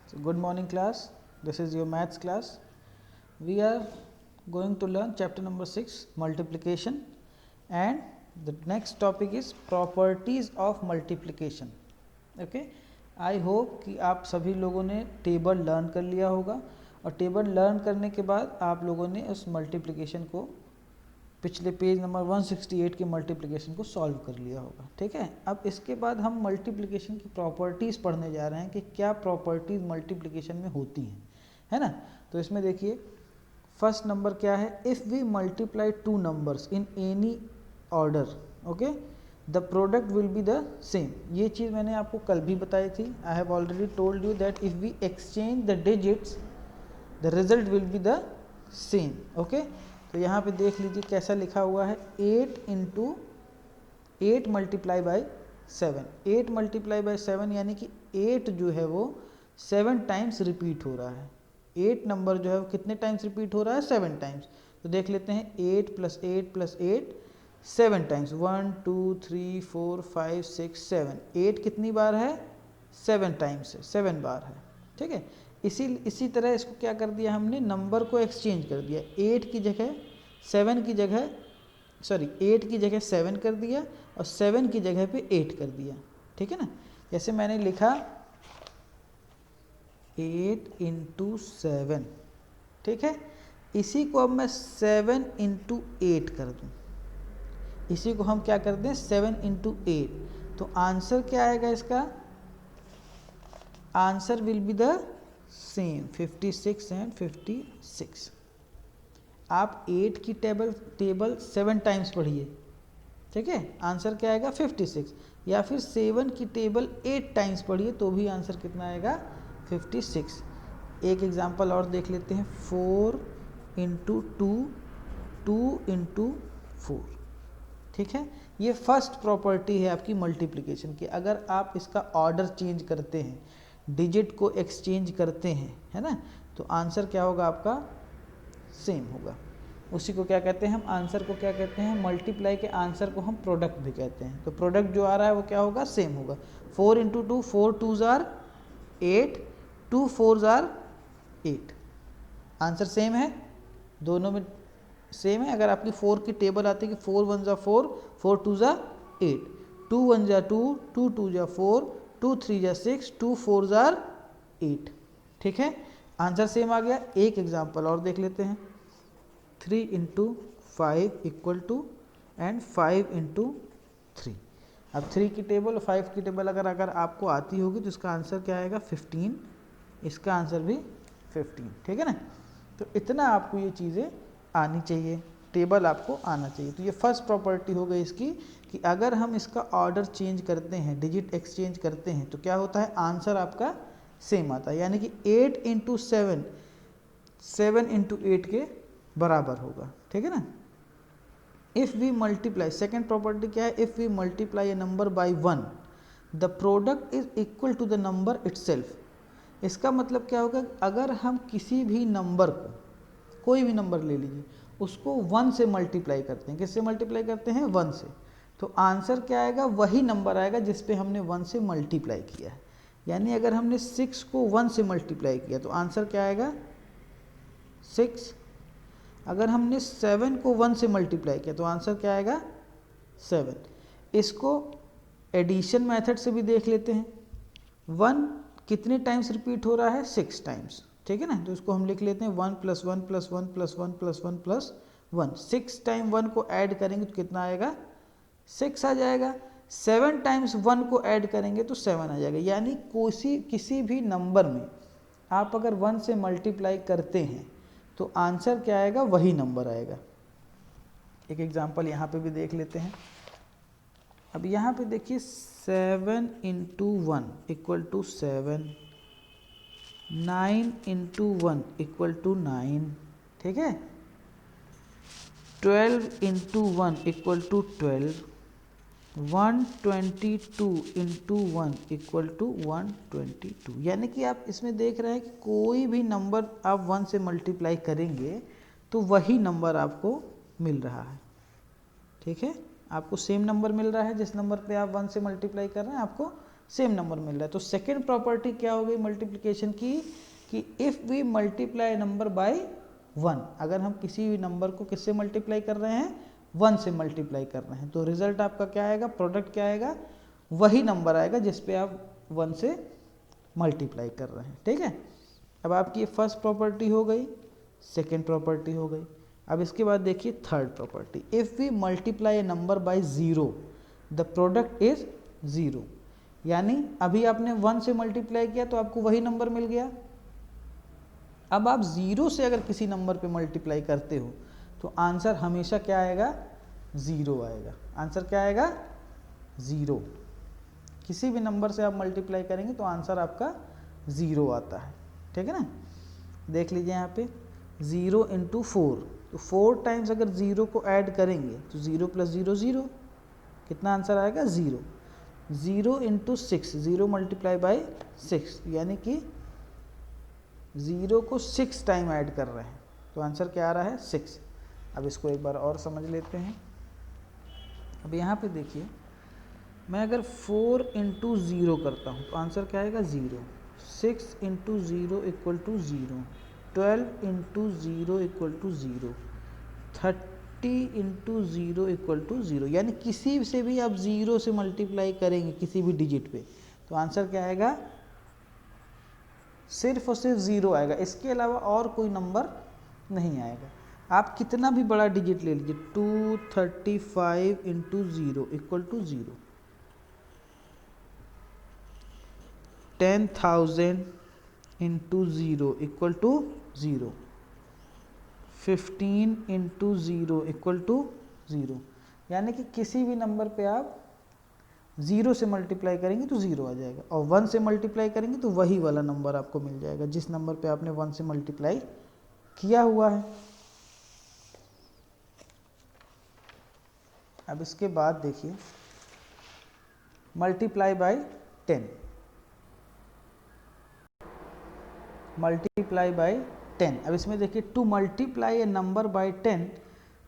So good morning class, this is your maths class. We are going to learn chapter number 6 multiplication, and the next topic is properties of multiplication. Okay, I hope कि आप सभी लोगों ने table learn कर लिया होगा और table learn करने के बाद आप लोगों ने उस मल्टीप्लिकेशन को पिछले पेज नंबर 168 के मल्टीप्लिकेशन को सॉल्व कर लिया होगा। ठीक है, अब इसके बाद हम मल्टीप्लिकेशन की प्रॉपर्टीज़ पढ़ने जा रहे हैं कि क्या प्रॉपर्टीज़ मल्टीप्लिकेशन में होती हैं, है ना। तो इसमें देखिए फर्स्ट नंबर क्या है, if we multiply two numbers in any order, okay, the product will be the same. ये चीज़ मैंने आपको कल भी बताई थी। I have already told you that if we exchange the digits the result will be the same. Okay, तो यहाँ पे देख लीजिए कैसा लिखा हुआ है, 8 into 8 multiply by 7। 8 multiply by 7 यानी कि 8 जो है वो 7 टाइम्स रिपीट हो रहा है। 8 नंबर जो है वो कितने टाइम्स रिपीट हो रहा है, 7 टाइम्स। तो देख लेते हैं 8 प्लस 8 प्लस 8 7 टाइम्स, 1 2 3 4 5 6 7। 8 कितनी बार है, 7 टाइम्स है, 7 बार है। ठीक है, इसी तरह इसको क्या कर दिया हमने, नंबर को एक्सचेंज कर दिया। 8 की जगह 7 की जगह 8 की जगह 7 कर दिया और 7 की जगह पे 8 कर दिया। ठीक है ना, जैसे मैंने लिखा 8 इंटू 7। ठीक है, इसी को अब मैं 7 इंटू 8 कर दूँ, इसी को हम क्या कर दें 7 इंटू 8। तो आंसर क्या आएगा इसका, answer will be the same 56 and 56। आप 8 की टेबल 7 टाइम्स पढ़िए, ठीक है, आंसर क्या आएगा 56। या फिर 7 की टेबल 8 टाइम्स पढ़िए तो भी आंसर कितना आएगा 56। एक एग्जांपल और देख लेते हैं, 4 इंटू 2, 2 इंटू 4। ठीक है, ये फर्स्ट प्रॉपर्टी है आपकी मल्टीप्लिकेशन की। अगर आप इसका ऑर्डर चेंज करते हैं, डिजिट को एक्सचेंज करते हैं, है ना, तो आंसर क्या होगा आपका सेम होगा। उसी को क्या कहते हैं हम, आंसर को क्या कहते हैं, मल्टीप्लाई के आंसर को हम प्रोडक्ट भी कहते हैं। तो प्रोडक्ट जो आ रहा है वो क्या होगा, सेम होगा। 4 into 2, 4 2s are 8, 2 4s are 8। Answer same है, दोनों में सेम है। अगर आपकी 4 की टेबल आती है कि 4 1 जा 4, 4 2 जा 8, 2 1 जा 2, 2 2 जा 4, 2 3 जा 6, 2 4 जार 8। ठीक है, आंसर सेम आ गया। एक एग्जांपल और देख लेते हैं, 3 into 5 equal to and 5 into 3। अब 3 की टेबल और 5 की टेबल अगर आपको आती होगी तो इसका आंसर क्या आएगा 15, इसका आंसर भी 15। ठीक है ना, तो इतना आपको ये चीज़ें आनी चाहिए, टेबल आपको आना चाहिए। तो ये फर्स्ट प्रॉपर्टी हो गई इसकी कि अगर हम इसका ऑर्डर चेंज करते हैं, डिजिट एक्सचेंज करते हैं, तो क्या होता है, आंसर आपका सेम आता है। यानी कि 8 इंटू 7 7 इंटू 8 के बराबर होगा। ठीक है ना। If we multiply, second property क्या है, if we multiply a number by 1 the product is equal to the number itself. इसका मतलब क्या होगा, अगर हम किसी भी नंबर को, कोई भी नंबर ले लीजिए, उसको 1 से मल्टीप्लाई करते हैं, किससे मल्टीप्लाई करते हैं, 1 से, तो आंसर क्या आएगा, वही नंबर आएगा जिस पे हमने 1 से मल्टीप्लाई किया है। यानी अगर हमने 6 को 1 से मल्टीप्लाई किया तो आंसर क्या आएगा 6। अगर हमने 7 को 1 से मल्टीप्लाई किया तो आंसर क्या आएगा 7। इसको एडिशन मेथड से भी देख लेते हैं। 1 कितने टाइम्स रिपीट हो रहा है, 6 टाइम्स। ठीक है ना, तो इसको हम लिख लेते हैं 1 + 1 + 1 + 1 + 1 + 1। 6 टाइम 1 को ऐड करेंगे तो कितना आएगा 6 आ जाएगा। 7 टाइम्स 1 को ऐड करेंगे तो 7 आ जाएगा। यानी किसी भी नंबर में आप अगर 1 से मल्टीप्लाई करते हैं तो आंसर क्या आएगा, वही नंबर आएगा। एक एग्जांपल यहाँ पे भी देख लेते हैं। अब यहाँ पे देखिए 7 into 1 equal to 7, 9 into 1 equal to 9। ठीक है, 12 into 1 equal to 12, 122 into 1 equal to 122। यानी कि आप इसमें देख रहे हैं कि कोई भी नंबर आप 1 से मल्टीप्लाई करेंगे तो वही नंबर आपको मिल रहा है। ठीक है, आपको सेम नंबर मिल रहा है, जिस नंबर पे आप 1 से मल्टीप्लाई कर रहे हैं आपको सेम नंबर मिल रहा है। तो सेकेंड प्रॉपर्टी क्या हो गई मल्टीप्लिकेशन की, कि if we multiply number by 1, अगर हम किसी भी नंबर को किससे मल्टीप्लाई कर रहे हैं, 1 से मल्टीप्लाई कर रहे हैं, तो रिजल्ट आपका क्या आएगा, प्रोडक्ट क्या आएगा, वही नंबर आएगा जिस पे आप 1 से मल्टीप्लाई कर रहे हैं। ठीक है, अब आपकी फर्स्ट प्रॉपर्टी हो गई, सेकेंड प्रॉपर्टी हो गई। अब इसके बाद देखिए third property, if we multiply a number by 0 the product is 0, यानी अभी आपने 1 से मल्टीप्लाई किया तो आपको वही नंबर मिल गया। अब आप 0 से अगर किसी नंबर पे मल्टीप्लाई करते हो तो आंसर हमेशा क्या आएगा, 0 आएगा। आंसर क्या आएगा, 0। किसी भी नंबर से आप मल्टीप्लाई करेंगे तो आंसर आपका 0 आता है। ठीक है ना, देख लीजिए यहाँ पे 0 × 4, तो 4 टाइम्स अगर 0 को ऐड करेंगे तो 0 + 0 0, कितना आंसर आएगा, 0। 0 × 6, 0 × 6, यानी कि 0 को 6 टाइम ऐड कर रहे हैं, तो आंसर क्या आ रहा है, 6। अब इसको एक बार और समझ लेते हैं। अब यहाँ पे देखिए, मैं अगर 4 × 0 करता हूँ तो आंसर क्या आएगा, 0। 6 × 0 = 0, 12 × 0 = 0, 30 × 0 = 0, यानी किसी से भी आप 0 से मल्टीप्लाई करेंगे किसी भी डिजिट पे तो आंसर क्या आएगा, सिर्फ और सिर्फ 0 आएगा, इसके अलावा और कोई नंबर नहीं आएगा। आप कितना भी बड़ा डिजिट ले लीजिए, 235 × 0 = 0, 10,000 × 0 = 0, 15 × 0 = 0, यानी कि किसी भी नंबर पे आप 0 से मल्टीप्लाई करेंगे तो 0 आ जाएगा, और 1 से मल्टीप्लाई करेंगे तो वही वाला नंबर आपको मिल जाएगा जिस नंबर पे आपने 1 से मल्टीप्लाई किया हुआ है। अब इसके बाद देखिए मल्टीप्लाई बाय 10, मल्टीप्लाई बाय 10। अब इसमें देखिए, to multiply a number by 10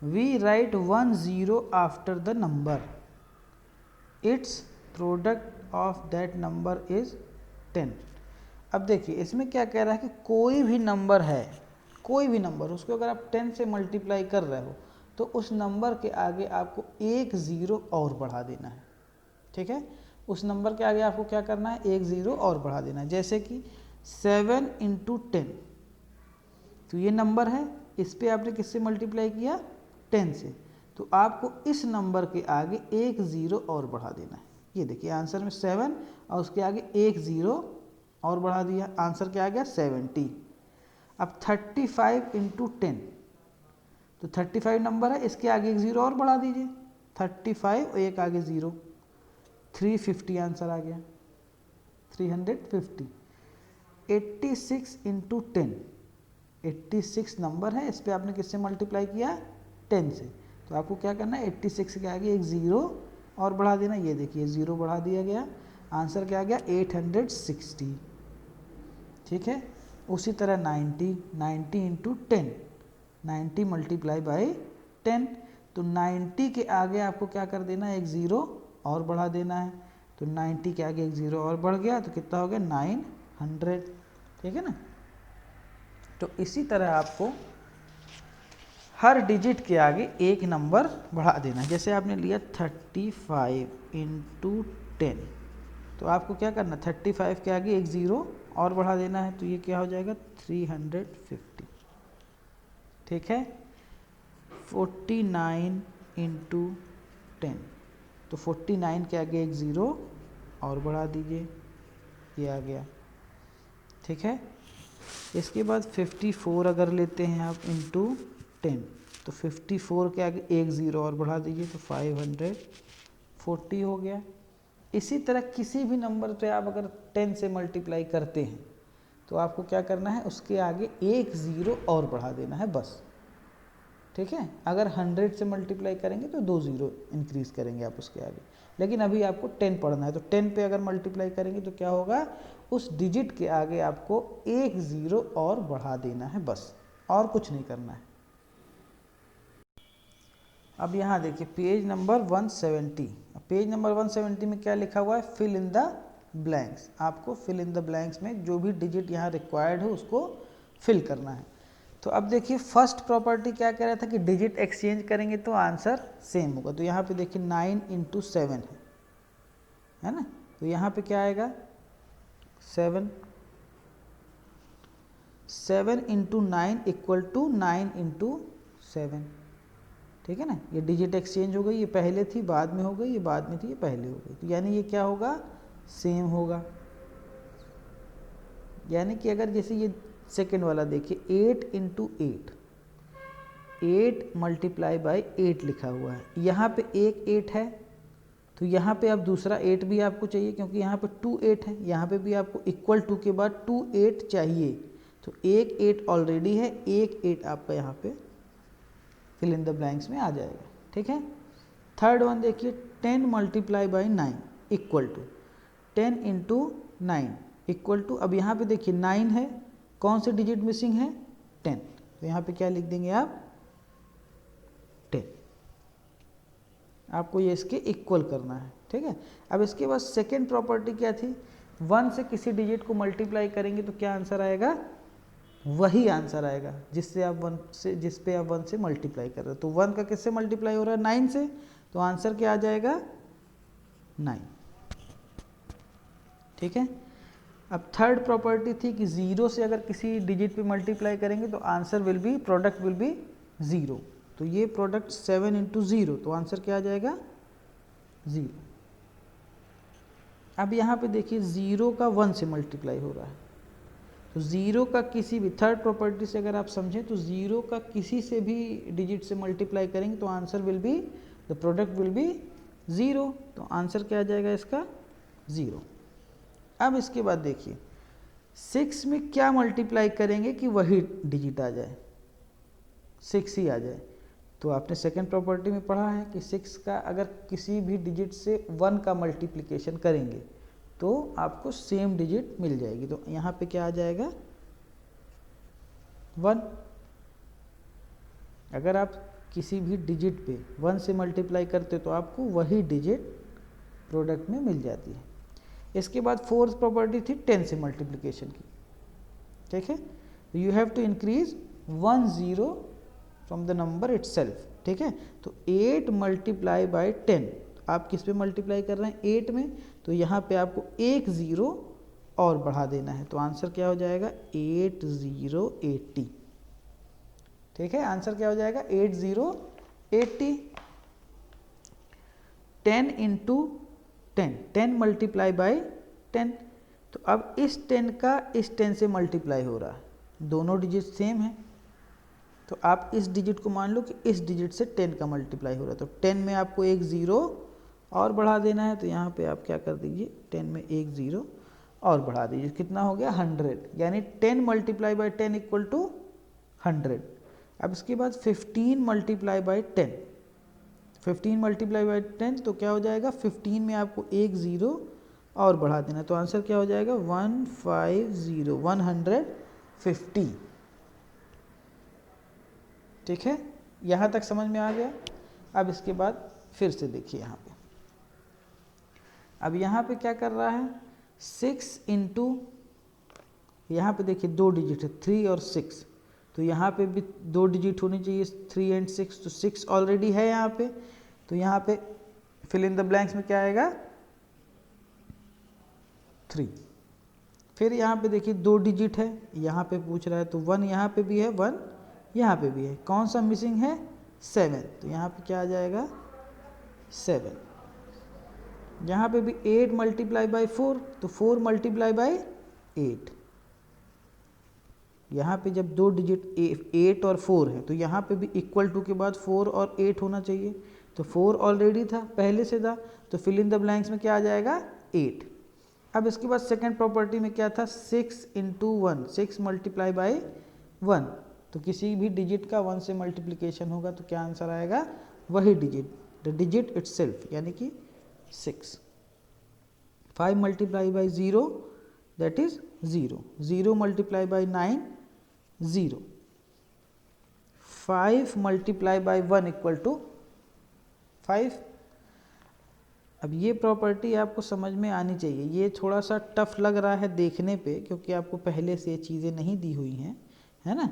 we write 1 0 after the number, its product of that number is 10। अब देखिए इसमें क्या कह रहा है कि कोई भी नंबर है, कोई भी नंबर, उसको अगर आप 10 से मल्टीप्लाई कर रहे हो तो उस नंबर के आगे आपको 1 0 और बढ़ा देना है। ठीक है, उस नंबर के आगे आपको क्या करना है, 1 0 और बढ़ा देना है। जैसे कि 7 × 10, तो ये नंबर है, इस पे आपने किससे मल्टीप्लाई किया, 10 से, तो आपको इस नंबर के आगे 1 0 और बढ़ा देना है। ये देखिए आंसर में 7 और उसके आगे 1 0 और बढ़ा दिया, आंसर क्या आ गया, 70। अब 35 × 10, तो 35 नंबर है, इसके आगे 1 0 और बढ़ा दीजिए, 35 और एक आगे 0, 350 आंसर आ गया, 350। 86 × 10, 86 नंबर है, इस पर आपने किससे मल्टीप्लाई किया, 10 से, तो आपको क्या करना है, 86 के आगे 1 0 और बढ़ा देना। ये देखिए 0 बढ़ा दिया गया, आंसर क्या आ गया, 860। ठीक है, उसी तरह 90 × 10, 90 मल्टीप्लाई बाय 10, तो 90 के आगे आपको क्या कर देना है, 1 0 और बढ़ा देना है, तो 90 के आगे 1 0 और बढ़ गया तो कितना हो गया, 900। ठीक है ना, तो इसी तरह आपको हर डिजिट के आगे एक नंबर बढ़ा देना है। जैसे आपने लिया 35 × 10, तो आपको क्या करना, 35 के आगे 1 0 और बढ़ा देना है, तो ये क्या हो जाएगा, 350। ठीक है, 49 × 10, तो 49 के आगे 1 0 और बढ़ा दीजिए, ये आ गया। ठीक है, इसके बाद 54 अगर लेते हैं आप इंटू 10, तो 54 के आगे 1 0 और बढ़ा दीजिए, तो 540 हो गया। इसी तरह किसी भी नंबर पे आप अगर 10 से मल्टीप्लाई करते हैं तो आपको क्या करना है, उसके आगे 1 0 और बढ़ा देना है बस। ठीक है, अगर 100 से मल्टीप्लाई करेंगे तो 2 0 इंक्रीज़ करेंगे आप उसके आगे, लेकिन अभी आपको 10 पढ़ना है, तो 10 पे अगर मल्टीप्लाई करेंगे तो क्या होगा, उस डिजिट के आगे आपको 1 0 और बढ़ा देना है बस, और कुछ नहीं करना है। अब यहाँ देखिए पेज नंबर 170, पेज नंबर 170 में क्या लिखा हुआ है, फिल इन द ब्लैंक्स, आपको फिल इन द ब्लैंक्स में जो भी डिजिट यहाँ रिक्वायर्ड है उसको फिल करना है। तो अब देखिए फर्स्ट प्रॉपर्टी क्या कह रहा था कि डिजिट एक्सचेंज करेंगे तो आंसर सेम होगा। तो यहाँ पे देखिए 9 × 7 है ना, तो यहाँ पे क्या आएगा 7 × 9 = 9 × 7, ठीक है ना। ये डिजिट एक्सचेंज हो गई, ये पहले थी बाद में हो गई, ये बाद में थी ये पहले हो गई, तो यानी ये क्या होगा सेम होगा। यानी कि अगर जैसे ये सेकंड वाला देखिए 8 × 8, 8 × 8 लिखा हुआ है, यहाँ पे एक 8 है तो यहाँ पे अब दूसरा 8 भी आपको चाहिए क्योंकि यहाँ पे 2 8 है, यहाँ पे भी आपको इक्वल टू के बाद 2 8 चाहिए। तो एक 8 ऑलरेडी है, एक 8 आपका यहाँ पे फिल इन द ब्लैंक्स में आ जाएगा, ठीक है। थर्ड वन देखिए 10 × 9 इक्वल टू 10 × 9 इक्वल टू, अब यहाँ पे देखिए 9 है, कौन से डिजिट मिसिंग है 10, तो यहाँ पे क्या लिख देंगे आप 10, आपको ये इसके इक्वल करना है, ठीक है। अब इसके बाद सेकेंड प्रॉपर्टी क्या थी, 1 से किसी डिजिट को मल्टीप्लाई करेंगे तो क्या आंसर आएगा, वही आंसर आएगा जिससे आप 1 से, जिस पे आप 1 से मल्टीप्लाई कर रहे हो। तो 1 का किससे मल्टीप्लाई हो रहा है 9 से, तो आंसर क्या आ जाएगा 9, ठीक है। अब थर्ड प्रॉपर्टी थी कि 0 से अगर किसी डिजिट पे मल्टीप्लाई करेंगे तो answer will B, product will B 0, तो ये प्रोडक्ट 7 × 0, तो आंसर क्या आ जाएगा 0। अब यहाँ पे देखिए 0 का 1 से मल्टीप्लाई हो रहा है, तो 0 का किसी भी, थर्ड प्रॉपर्टी से अगर आप समझें तो 0 का किसी से भी डिजिट से मल्टीप्लाई करेंगे तो answer will be, the product will B 0, तो आंसर क्या आ जाएगा इसका 0। अब इसके बाद देखिए 6 में क्या मल्टीप्लाई करेंगे कि वही डिजिट आ जाए, 6 ही आ जाए। तो आपने सेकंड प्रॉपर्टी में पढ़ा है कि 6 का अगर किसी भी डिजिट से 1 का मल्टीप्लिकेशन करेंगे तो आपको सेम डिजिट मिल जाएगी, तो यहाँ पे क्या आ जाएगा 1। अगर आप किसी भी डिजिट पे 1 से मल्टीप्लाई करते तो आपको वही डिजिट प्रोडक्ट में मिल जाती है। इसके बाद फोर्थ प्रॉपर्टी थी 10 से मल्टीप्लिकेशन की, ठीक है। You have to increase 1 0 from the number itself, ठीक है। तो 8 × 10, आप किस पे मल्टीप्लाई कर रहे हैं 8 में, तो यहाँ पे आपको एक 0 और बढ़ा देना है, तो आंसर क्या हो जाएगा 8 0 80, ठीक है। आंसर क्या हो जाएगा 8 0 80। 10 × 10, 10 × 10, तो अब इस 10 का इस 10 से मल्टीप्लाई हो रहा है, दोनों डिजिट सेम है, तो आप इस डिजिट को मान लो कि इस डिजिट से 10 का मल्टीप्लाई हो रहा है, तो 10 में आपको एक 0 और बढ़ा देना है, तो यहाँ पे आप क्या कर दीजिए 10 में एक 0 और बढ़ा दीजिए, कितना हो गया 100, यानी 10 × 10 = 100। अब इसके बाद 15 × 10, 15 × 10 तो क्या हो जाएगा 15 में आपको एक 0 और बढ़ा देना, तो आंसर क्या हो जाएगा 150, 150, ठीक है। यहाँ तक समझ में आ गया। अब इसके बाद फिर से देखिए यहाँ पे, अब यहाँ पे क्या कर रहा है 6 × यहाँ पे देखिए 2 डिजिट है 3 और 6, तो यहाँ पे भी 2 डिजिट होनी चाहिए 3 और 6, तो 6 ऑलरेडी है यहाँ पे, तो यहाँ पे फिल इन द ब्लैंक्स में क्या आएगा 3। फिर यहाँ पे देखिए 2 डिजिट है, यहाँ पे पूछ रहा है तो 1 यहाँ पे भी है 1 यहाँ पे भी है, कौन सा मिसिंग है 7, तो यहाँ पे क्या आ जाएगा 7। यहाँ पे भी 8 × 4, तो 4 × 8, यहाँ पे जब 2 डिजिट 8 और 4 है तो यहाँ पे भी इक्वल टू के बाद 4 और 8 होना चाहिए, तो 4 ऑलरेडी था पहले से था, तो फिल इन द ब्लैंक्स में क्या आ जाएगा 8। अब इसके बाद सेकंड प्रॉपर्टी में क्या था 6 × 1, 6 × 1, तो किसी भी डिजिट का 1 से मल्टीप्लिकेशन होगा तो क्या आंसर आएगा वही डिजिट, द डिजिट इटसेल्फ, यानी कि 6। 5 × 0 दैट इज 0, 0 × 9 0, 5 × 1 = 5। अब ये प्रॉपर्टी आपको समझ में आनी चाहिए। ये थोड़ा सा टफ लग रहा है देखने पे, क्योंकि आपको पहले से ये चीज़ें नहीं दी हुई हैं, है ना,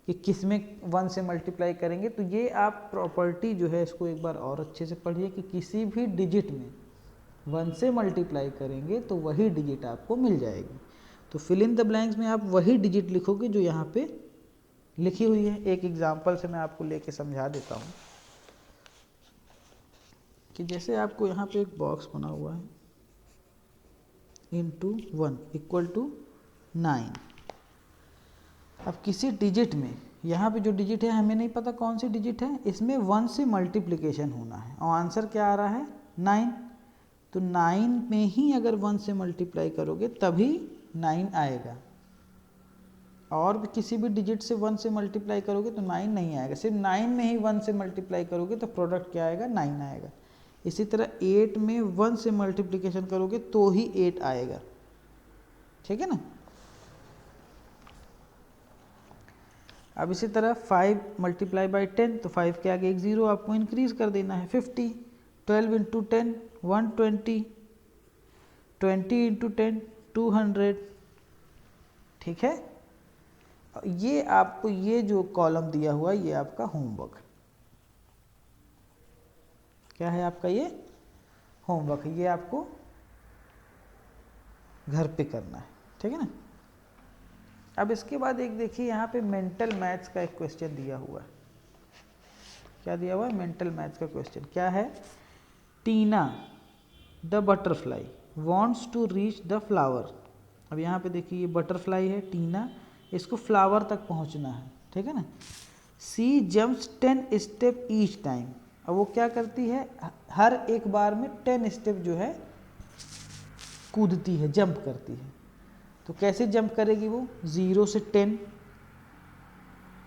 कि किस में 1 से मल्टीप्लाई करेंगे। तो ये आप प्रॉपर्टी जो है इसको एक बार और अच्छे से पढ़िए कि किसी भी डिजिट में 1 से मल्टीप्लाई करेंगे तो वही डिजिट आपको मिल जाएगी। तो फिल इन द ब्लैंक्स में आप वही डिजिट लिखोगे जो यहाँ पे लिखी हुई है। एक एग्जाम्पल से मैं आपको लेके समझा देता हूँ कि जैसे आपको यहाँ पे एक बॉक्स बना हुआ है, इंटू 1 इक्वल टू 9। अब किसी डिजिट में, यहाँ पे जो डिजिट है हमें नहीं पता कौन सी डिजिट है, इसमें 1 से मल्टीप्लिकेशन होना है और आंसर क्या आ रहा है 9। तो 9 में ही अगर 1 से मल्टीप्लाई करोगे तभी 9 आएगा, और भी किसी भी डिजिट से 1 से मल्टीप्लाई करोगे तो 9 नहीं आएगा। सिर्फ 9 में ही 1 से मल्टीप्लाई करोगे तो प्रोडक्ट क्या आएगा 9 आएगा। इसी तरह 8 में 1 से मल्टीप्लिकेशन करोगे तो ही 8 आएगा, ठीक है ना। अब इसी तरह 5 मल्टीप्लाई बाई 10, तो 5 के आगे एक 0 आपको इंक्रीज कर देना है। 50, 12 इंटू 10 120, 20 इंटू 10 200, ठीक है। ये आपको ये जो कॉलम दिया हुआ ये आपका होमवर्क, क्या है आपका ये होमवर्क, ये आपको घर पे करना है, ठीक है ना। अब इसके बाद एक देखिए यहाँ पे मेंटल मैथ्स का एक क्वेश्चन दिया हुआ है। क्या दिया हुआ है मेंटल मैथ्स का क्वेश्चन, क्या है, Tina the butterfly wants to reach the flower. अब यहाँ पे देखिए ये बटरफ्लाई है टीना, इसको फ्लावर तक पहुँचना है, ठीक है ना। सी जम्प्स 10 स्टेप ईच टाइम। अब वो क्या करती है, हर एक बार में 10 स्टेप जो है कूदती है, जंप करती है। तो कैसे जंप करेगी वो, 0 से 10,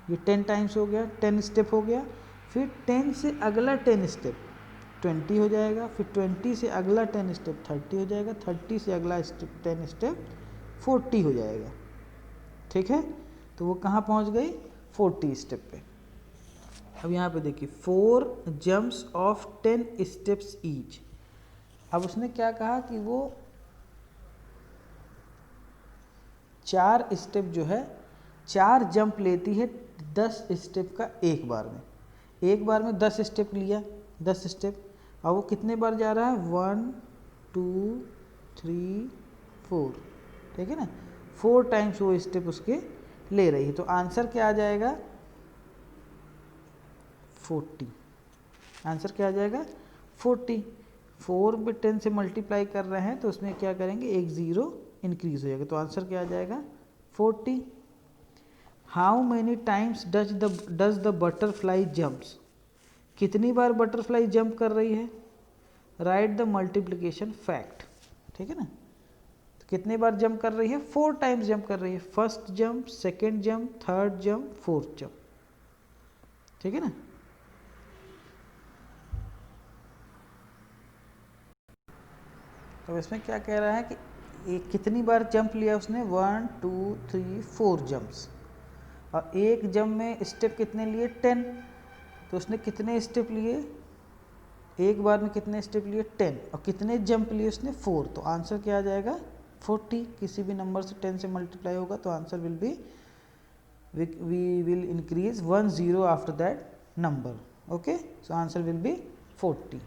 ये 10 टाइम्स हो गया, 10 स्टेप हो गया। फिर 10 से अगला 10 स्टेप 20 हो जाएगा, फिर 20 से अगला 10 स्टेप 30 हो जाएगा, 30 से अगला 10 स्टेप 40 हो जाएगा, ठीक है। तो वो कहाँ पहुँच गई, 40 स्टेप पे। अब यहाँ पे देखिए 4 जंप्स ऑफ 10 स्टेप्स ईच। अब उसने क्या कहा कि वो 4 स्टेप जो है, 4 जंप लेती है 10 स्टेप का एक बार में। एक बार में 10 स्टेप लिया, 10 स्टेप, और वो कितने बार जा रहा है, 1 2 3 4, ठीक है ना। 4 टाइम्स वो स्टेप उसके ले रही है। तो आंसर क्या आ जाएगा 40। आंसर क्या आ जाएगा 40। 4 में 10 से मल्टीप्लाई कर रहे हैं तो उसमें क्या करेंगे, एक 0 इंक्रीज हो जाएगा। तो आंसर क्या आ जाएगा 40। How many times does the butterfly jumps. कितनी बार बटरफ्लाई जंप कर रही है, राइट द मल्टीप्लिकेशन फैक्ट, ठीक है ना। तो कितने बार जंप कर रही है, 4 टाइम्स जंप कर रही है। First jump, second jump, third jump, fourth jump, ठीक है ना। तो इसमें क्या कह रहा है कि एक कितनी बार जंप लिया उसने, 1 2 3 4 जंप्स, और एक जंप में स्टेप कितने लिए 10। तो उसने कितने स्टेप लिए, एक बार में कितने स्टेप लिए 10, और कितने जंप लिए उसने 4। तो आंसर क्या आ जाएगा 40। किसी भी नंबर से 10 से मल्टीप्लाई होगा तो answer will be, we will increase 1 0 after that number, okay, so answer will be 40.